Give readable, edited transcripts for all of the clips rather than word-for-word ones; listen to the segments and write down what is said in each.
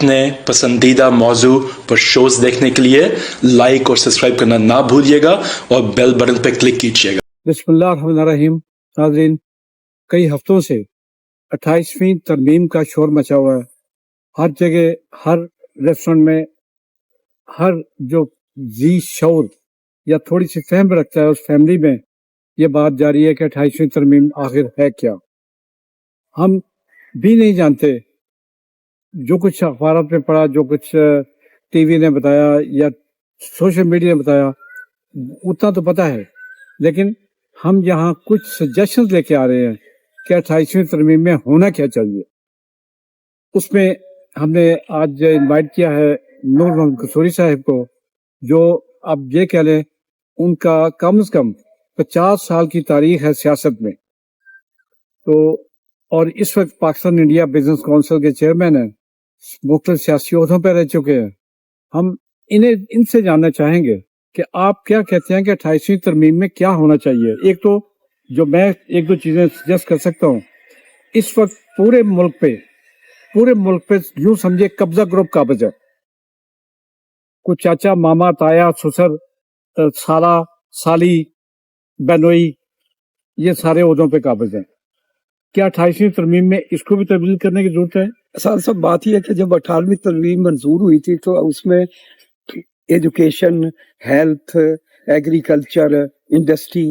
اپنے پسندیدہ موضوع پر شوز دیکھنے کے لیے لائک اور سبسکرائب کرنا نہ بھولیے گا اور بیل بٹن پہ کلک کیجیے گا۔ بسم اللہ الرحمن الرحیم۔ ناظرین، کئی ہفتوں سے 28ویں ترمیم کا شور مچا ہوا ہے۔ ہر جگہ، ہر ریسٹورنٹ میں، ہر جو ذی شعور یا تھوڑی سی فہم رکھتا ہے اس فیملی میں یہ بات جاری ہے کہ 28ویں ترمیم آخر ہے کیا۔ ہم بھی نہیں جانتے، جو کچھ اخبارات میں پڑھا، جو کچھ ٹی وی نے بتایا یا سوشل میڈیا نے بتایا، اتنا تو پتہ ہے، لیکن ہم یہاں کچھ سجیشنز لے کے آ رہے ہیں کہ 28ویں ترمیم میں ہونا کیا چاہیے۔ اس میں ہم نے آج انوائٹ کیا ہے نور محمد قصوری صاحب کو، جو اب یہ کہہ لیں ان کا کم از کم 50 سال کی تاریخ ہے سیاست میں، تو اور اس وقت پاکستان انڈیا بزنس کونسل کے چیئرمین ہیں، مختلف سیاسی عہدوں پہ رہ چکے ہیں۔ ہم ان سے جاننا چاہیں گے کہ آپ کیا کہتے ہیں کہ 28ویں ترمیم میں کیا ہونا چاہیے۔ ایک تو جو میں ایک دو چیزیں سجیسٹ کر سکتا ہوں، اس وقت پورے ملک پہ یوں سمجھے قبضہ گروپ قابض ہے۔ کچھ چاچا، ماما، تایا، سسر، سالہ، سالی، بہنوئی، یہ سارے عہدوں پہ قابض ہیں۔ کیا 28ویں ترمیم میں اس کو بھی تبدیل کرنے کی ضرورت ہے؟ سر سب بات یہ ہے کہ جب 18ویں ترمیم منظور ہوئی تھی تو اس میں ایجوکیشن، ہیلتھ، ایگریکلچر، انڈسٹری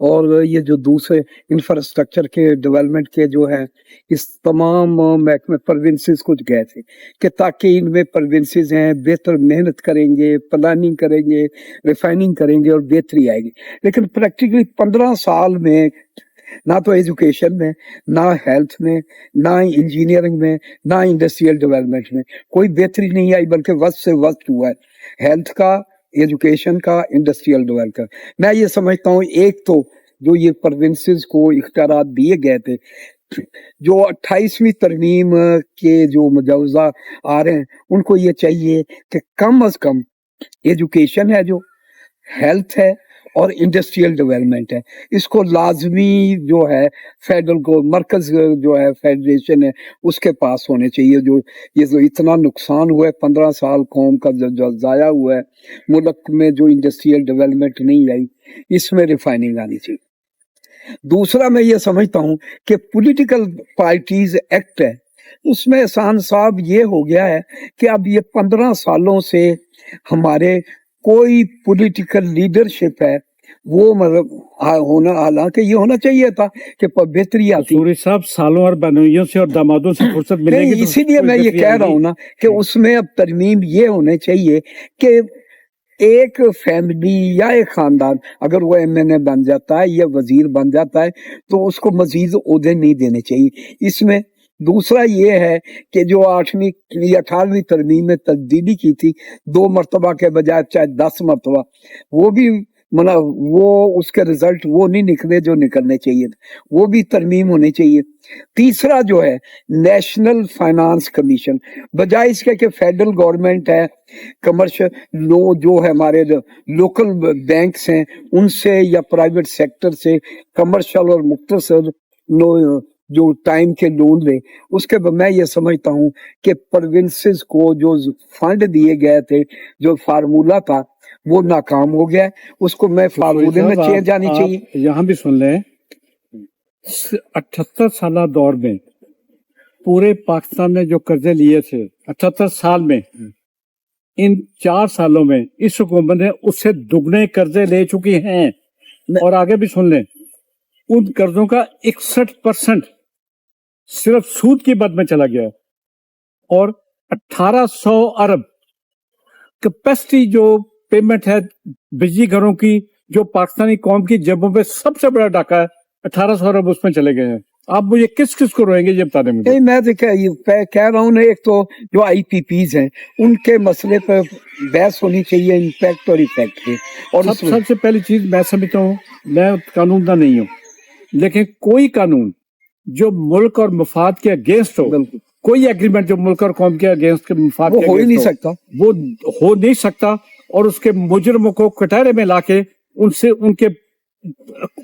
اور یہ جو دوسرے انفراسٹرکچر کے ڈیولپمنٹ کے جو ہے، اس تمام محکمے پروونسز کچھ گئے تھے کہ تاکہ ان میں پروونسز ہیں بہتر محنت کریں گے، پلاننگ کریں گے، ریفائننگ کریں گے اور بہتری آئے گی۔ لیکن پریکٹیکلی 15 سال میں نہ تو ایجوکیشن میں، نہ ہیلتھ میں، نہ انجینئرنگ میں، نہ انڈسٹریل ڈیولپمنٹ میں کوئی بہتری نہیں آئی، بلکہ وقت سے وقت ہوا ہے، ہیلتھ کا، ایجوکیشن کا، انڈسٹریل ڈیولپمنٹ کا۔ میں یہ سمجھتا ہوں ایک تو جو یہ پروونسز کو اختیارات دیے گئے تھے، جو 28ویں ترمیم کے جو مجوزہ آ رہے ہیں، ان کو یہ چاہیے کہ کم از کم ایجوکیشن ہے، جو ہیلتھ ہے اور انڈسٹریل ڈیولپمنٹ ہے، اس کو لازمی جو ہے فیڈرل کو مرکز جو ہے فیڈریشن ہے اس کے پاس ہونے چاہیے۔ جو یہ جو اتنا نقصان ہوا ہے 15 سال قوم کا جو ضائع ہوا ہے، ملک میں جو انڈسٹریل ڈیولپمنٹ نہیں آئی، اس میں ریفائننگ آنی چاہیے۔ دوسرا میں یہ سمجھتا ہوں کہ پولیٹیکل پارٹیز ایکٹ ہے، اس میں احسان صاحب یہ ہو گیا ہے کہ اب یہ 15 سالوں سے ہمارے کوئی پولیٹیکل لیڈرشپ ہے وہ مطلب ہونا، حالانکہ یہ ہونا چاہیے تھا کہ بہتری آتی۔ قصوری صاحب، سالوں اور بہنوئیوں سے اور دامادوں سے فرصت ملے گی، اسی لیے میں یہ کہہ رہا ہوں نا کہ اس میں اب ترمیم یہ ہونے چاہیے کہ ایک فیملی یا ایک خاندان اگر وہ ایم این اے بن جاتا ہے یا وزیر بن جاتا ہے تو اس کو مزید عہدے نہیں دینے چاہیے اس میں۔ دوسرا یہ ہے کہ جو 8ویں یا 18ویں ترمیم میں تبدیلی کی تھی 2 مرتبہ کے بجائے چاہے 10 مرتبہ، وہ بھی وہ اس کے رزلٹ وہ نہیں نکلے جو نکلنے چاہیے، وہ بھی ترمیم ہونی چاہیے۔ تیسرا جو ہے نیشنل فائنانس کمیشن، بجائے اس کے کہ فیڈرل گورنمنٹ ہے، کمرشل جو ہے ہمارے لوکل بینکس ہیں ان سے یا پرائیویٹ سیکٹر سے کمرشل اور مختصر جو ٹائم کے لون لے، اس کے میں یہ سمجھتا ہوں کہ پروونسز کو جو فنڈ دیے گئے تھے، جو فارمولہ تھا وہ ناکام ہو گیا، اس کو میں فارمولے میں چینج آنی چاہیے۔ یہاں بھی سن لیں، 78 سالہ دور میں پورے پاکستان نے جو قرضے لیے تھے 78 سال میں، ان 4 سالوں میں اس حکومت نے اس سے دگنے قرضے لے چکی ہیں۔ اور آگے بھی سن لیں، ان قرضوں کا 61% صرف سود کی مد میں چلا گیا، اور 1800 ارب کیپیسٹی جو پیمنٹ ہے بجلی گھروں کی، جو پاکستانی قوم کی جیبوں پہ سب سے بڑا ڈاکہ ہے، 1800 ارب اس میں چلے گئے ہیں۔ آپ مجھے کس کو روئیں گے یہ بتا دیں مجھے۔ نہیں، میں کہہ رہا ہوں ایک تو جو آئی پی پیز ہیں ان کے مسئلے پہ بحث ہونی چاہیے، امپیکٹ اور ایفیکٹ کے۔ اور سب سے پہلی چیز میں سمجھتا ہوں، میں قانون داں نہیں ہوں، لیکن کوئی قانون جو ملک اور مفاد کے اگینسٹ ہو، کوئی ایگریمنٹ جو ملک اور قوم کے اگینسٹ کے مفاد کے ہو ہی نہیں سکتا، وہ ہو نہیں سکتا، اور اس کے مجرموں کو کٹہرے میں لا کے ان سے ان کے